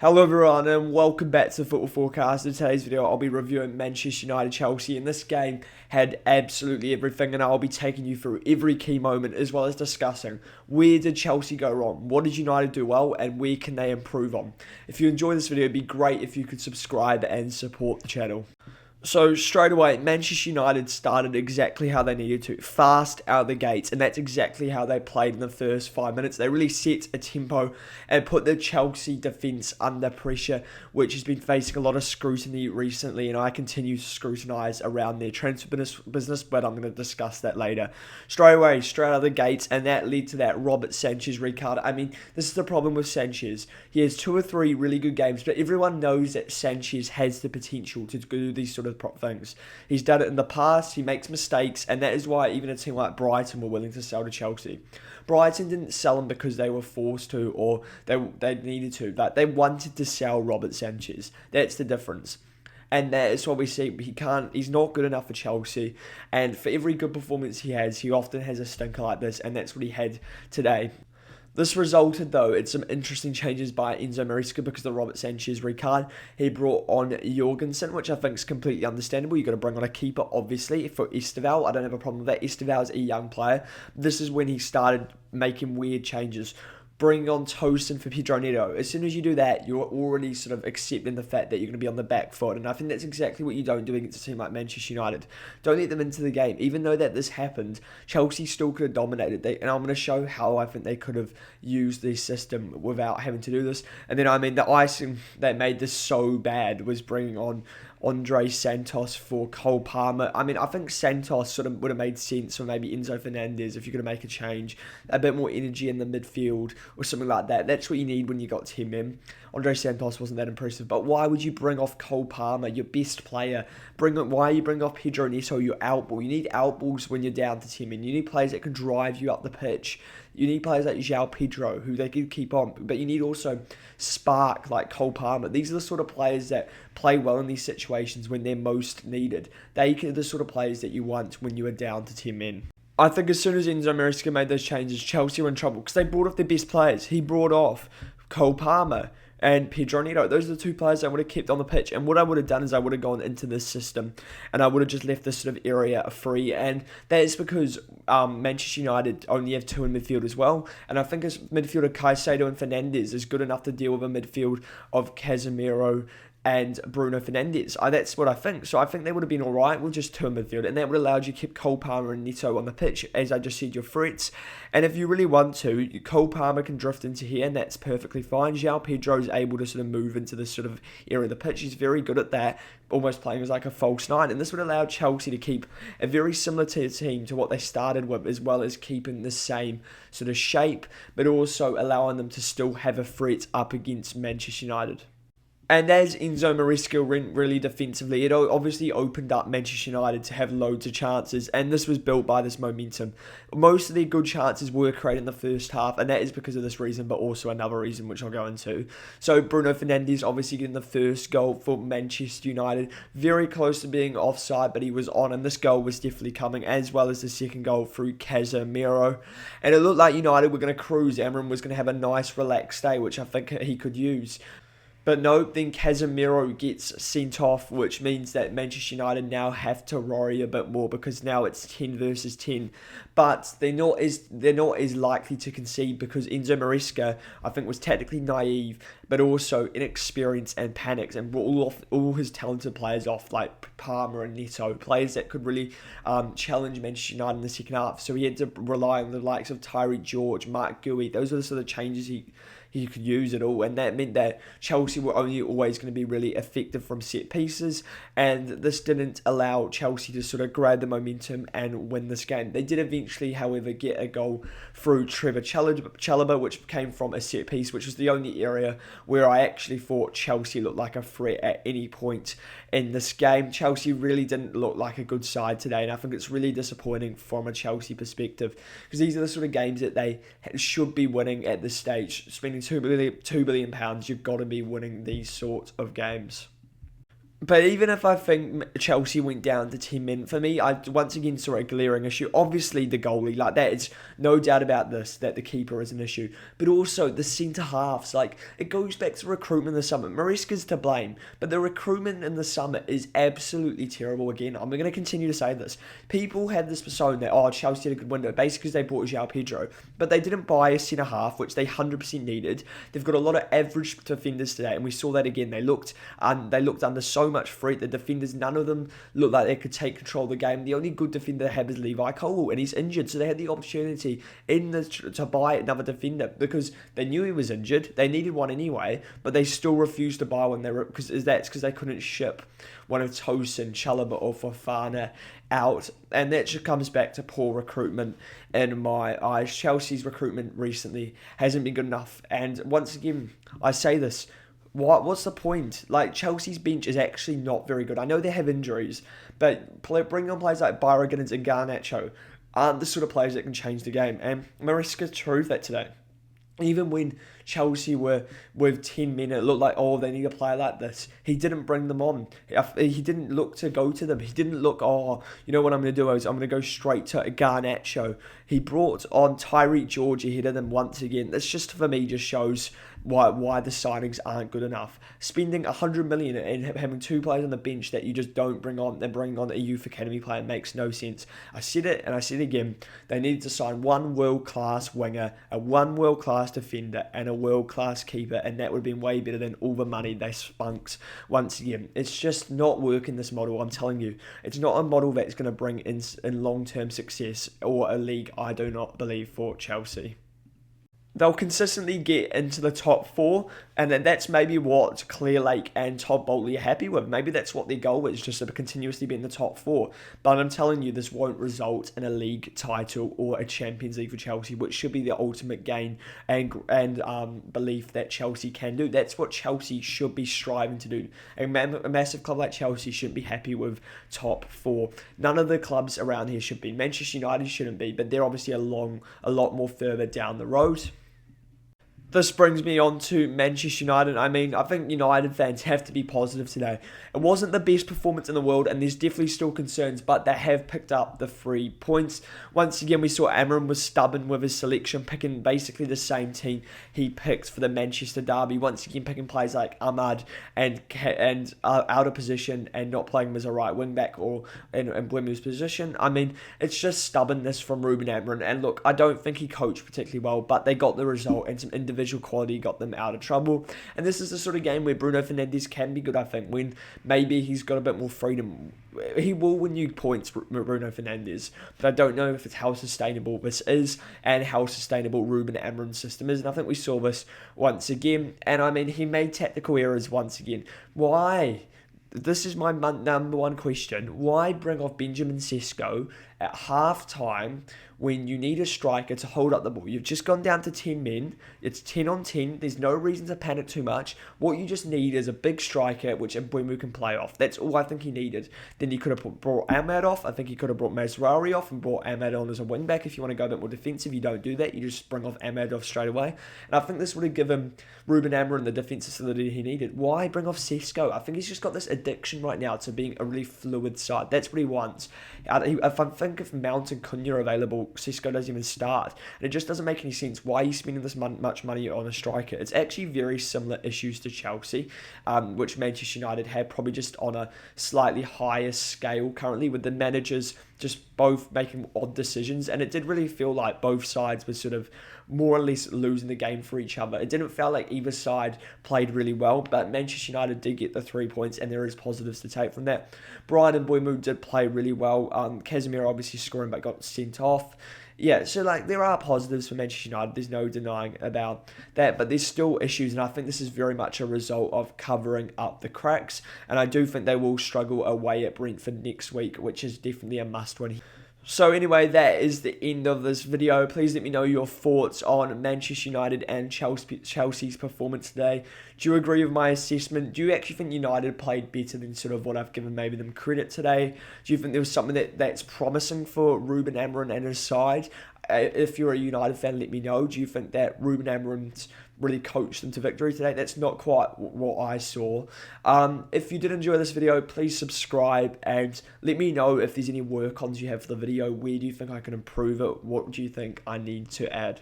Hello everyone and welcome back to Football Forecast. In today's video I'll be reviewing Manchester United Chelsea, and this game had absolutely everything, and I'll be taking you through every key moment as well as discussing where did Chelsea go wrong, what did United do well, and where can they improve on. If you enjoy this video, it'd be great if you could subscribe and support the channel. So straight away, Manchester United started exactly how they needed to, fast out the gates, and that's exactly how they played in the first 5 minutes. They really set a tempo and put the Chelsea defence under pressure, which has been facing a lot of scrutiny recently, and I continue to scrutinise around their transfer business, but I'm going to discuss that later. Straight out of the gates, and that led to that Robert Sánchez red card. I mean, this is the problem with Sánchez. He has 2 or 3 really good games, but everyone knows that Sánchez has the potential to do these sort of things. He's done it in the past, he makes mistakes, and that is why even a team like Brighton were willing to sell to Chelsea. Brighton didn't sell him because they were forced to or they needed to, but they wanted to sell Robert Sánchez. That's the difference. And that is what we see. He's not good enough for Chelsea. And for every good performance he has, he often has a stinker like this, and that's what he had today. This resulted, though, in some interesting changes by Enzo Maresca because of the Robert Sánchez red card. He brought on Jorgensen, which I think is completely understandable. You've got to bring on a keeper, obviously, for Esteval. I don't have a problem with that. Esteval is a young player. This is when he started making weird changes. Bringing on Tosin for Pedro Neto. As soon as you do that, you're already sort of accepting the fact that you're going to be on the back foot. And I think that's exactly what you don't do against a team like Manchester United. Don't let them into the game. Even though that this happened, Chelsea still could have dominated. And I'm going to show how I think they could have used this system without having to do this. And then, the icing that made this so bad was bringing on Andre Santos for Cole Palmer. I think Santos sort of would have made sense for maybe Enzo Fernandes if you're going to make a change. A bit more energy in the midfield or something like that. That's what you need when you got 10 men. Andre Santos wasn't that impressive, but why would you bring off Cole Palmer, your best player? Why are you bringing off Pedro Neto, your outball? You need outballs when you're down to 10 men. You need players that can drive you up the pitch. You need players like João Pedro, who they can keep on, but you need also spark like Cole Palmer. These are the sort of players that play well in these situations when they're most needed. They are the sort of players that you want when you are down to 10 men. I think as soon as Enzo Maresca made those changes, Chelsea were in trouble because they brought off their best players. He brought off Cole Palmer and Pedro Neto. Those are the 2 players I would have kept on the pitch. And what I would have done is I would have gone into this system and I would have just left this sort of area free. And that is because Manchester United only have 2 in midfield as well. And I think as midfielder Caicedo and Fernandes is good enough to deal with a midfield of Casemiro and Bruno Fernandes. That's what I think. So I think they would have been alright with just 2 in midfield, and that would have allowed you to keep Cole Palmer and Neto on the pitch, as I just said, your threats. And if you really want to, Cole Palmer can drift into here, and that's perfectly fine. João Pedro is able to sort of move into this sort of area of the pitch. He's very good at that, almost playing as like a false 9. And this would allow Chelsea to keep a very similar team to what they started with, as well as keeping the same sort of shape, but also allowing them to still have a threat up against Manchester United. And as Enzo Maresca went really defensively, it obviously opened up Manchester United to have loads of chances, and this was built by this momentum. Most of their good chances were created in the first half, and that is because of this reason, but also another reason which I'll go into. So Bruno Fernandes obviously getting the first goal for Manchester United, very close to being offside, but he was on, and this goal was definitely coming, as well as the second goal through Casemiro. And it looked like United were going to cruise. Amram was going to have a nice relaxed day, which I think he could use. But no, then Casemiro gets sent off, which means that Manchester United now have to worry a bit more because now it's 10 versus 10. But they're not as likely to concede because Enzo Maresca, I think, was tactically naive, but also inexperienced and panicked and brought all his talented players off, like Palmer and Neto, players that could really challenge Manchester United in the second half. So he had to rely on the likes of Tyreek George, Mark Gui. Those are the sort of changes he could use it all, and that meant that Chelsea were only always going to be really effective from set pieces, and this didn't allow Chelsea to sort of grab the momentum and win this game. They did eventually, however, get a goal through Trevor Chalobah, which came from a set piece, which was the only area where I actually thought Chelsea looked like a threat at any point in this game. Chelsea really didn't look like a good side today, and I think it's really disappointing from a Chelsea perspective because these are the sort of games that they should be winning at this stage. Spending £2 billion, you've got to be winning these sorts of games. But even if I think Chelsea went down to 10 men, for me, I once again saw a glaring issue. Obviously, the goalie, like that, it's no doubt about this, that the keeper is an issue. But also the centre halves, like it goes back to recruitment in the summer. Maresca's to blame, but the recruitment in the summer is absolutely terrible. Again, I'm going to continue to say this. People had this persona that, oh, Chelsea had a good window, basically because they bought João Pedro, but they didn't buy a centre half, which they 100% needed. They've got a lot of average defenders today, and we saw that again. They looked under so much threat. The defenders, none of them looked like they could take control of the game. The only good defender they have is Levi Cole, and he's injured, so they had the opportunity to buy another defender because they knew he was injured. They needed one anyway, but they still refused to buy one. Because they couldn't ship one of Tosin, Chalobah, or Fofana out, and that just comes back to poor recruitment in my eyes. Chelsea's recruitment recently hasn't been good enough, and once again, I say this. What's the point? Like, Chelsea's bench is actually not very good. I know they have injuries, but bringing on players like Barragán and Garnacho aren't the sort of players that can change the game. And Maresca proved that today. Even when Chelsea were with 10 men, it looked like, oh, they need a player like this. He didn't bring them on. He didn't look to go to them. He didn't look, oh, you know what I'm going to do is I'm going to go straight to a Garnacho. He brought on Tyreek George ahead of them once again. This just, for me, just shows why the signings aren't good enough. Spending 100 million and having two players on the bench that you just don't bring on, then bringing on a youth academy player makes no sense. I said it and I said it again. They needed to sign one world-class winger, one world-class defender, and a world-class keeper, and that would have been way better than all the money they spunked once again. It's just not working, this model, I'm telling you. It's not a model that's going to bring in long-term success or a league, I do not believe, for Chelsea. They'll consistently get into the top four, and then that's maybe what Clearlake and Todd Boltley are happy with. Maybe that's what their goal is, just to continuously be in the top four. But I'm telling you, this won't result in a league title or a Champions League for Chelsea, which should be the ultimate gain and belief that Chelsea can do. That's what Chelsea should be striving to do. A massive club like Chelsea shouldn't be happy with top four. None of the clubs around here should be. Manchester United shouldn't be, but they're obviously a lot more further down the road. This brings me on to Manchester United. I mean, I think United fans have to be positive today. It wasn't the best performance in the world, and there's definitely still concerns, but they have picked up the 3 points. Once again, we saw Amram was stubborn with his selection, picking basically the same team he picked for the Manchester derby. Once again, picking players like Ahmad and out of position and not playing him as a right wing back or in Mbeumo's position. I mean, it's just stubbornness from Ruben Amorim. And look, I don't think he coached particularly well, but they got the result, and some individual quality got them out of trouble. And this is the sort of game where Bruno Fernandes can be good, I think, when maybe he's got a bit more freedom. He will win you points, Bruno Fernandes, but I don't know if it's how sustainable this is and how sustainable Ruben Amorim's system is. And I think we saw this once again. And I mean, he made tactical errors once again. Why? This is my number one question. Why bring off Benjamin Sesko at half-time when you need a striker to hold up the ball? You've just gone down to 10 men. It's 10 on 10. There's no reason to panic too much. What you just need is a big striker which Mbeumo can play off. That's all I think he needed. Then he could have brought Ahmad off. I think he could have brought Mazraoui off and brought Ahmad on as a wing-back. If you want to go a bit more defensive, you don't do that. You just bring off Ahmad off straight away. And I think this would have given Ruben Amorim the defensive solidity he needed. Why bring off Sesko? I think he's just got this addiction right now to being a really fluid side. That's what he wants. If I think if Mount and Cunha are available, Sesko doesn't even start. And it just doesn't make any sense. Why are you spending this much money on a striker? It's actually very similar issues to Chelsea, which Manchester United have, probably just on a slightly higher scale currently, with the managers just both making odd decisions. And it did really feel like both sides were sort of more or less losing the game for each other. It didn't feel like either side played really well, but Manchester United did get the 3 points, and there is positives to take from that. Bryan Mbeumo did play really well. Casemiro obviously scoring, but got sent off. Yeah, so there are positives for Manchester United. There's no denying about that, but there's still issues, and I think this is very much a result of covering up the cracks. And I do think they will struggle away at Brentford next week, which is definitely a must-win. So anyway, that is the end of this video. Please let me know your thoughts on Manchester United and Chelsea's performance today. Do you agree with my assessment? Do you actually think United played better than sort of what I've given maybe them credit today? Do you think there was something that's promising for Ruben Amorim and his side? if you're a United fan, let me know. Do you think that Ruben Amorim's really coached them to victory today? That's not quite what I saw. If you did enjoy this video, please subscribe and let me know if there's any work-ons you have for the video. Where do you think I can improve it? What do you think I need to add?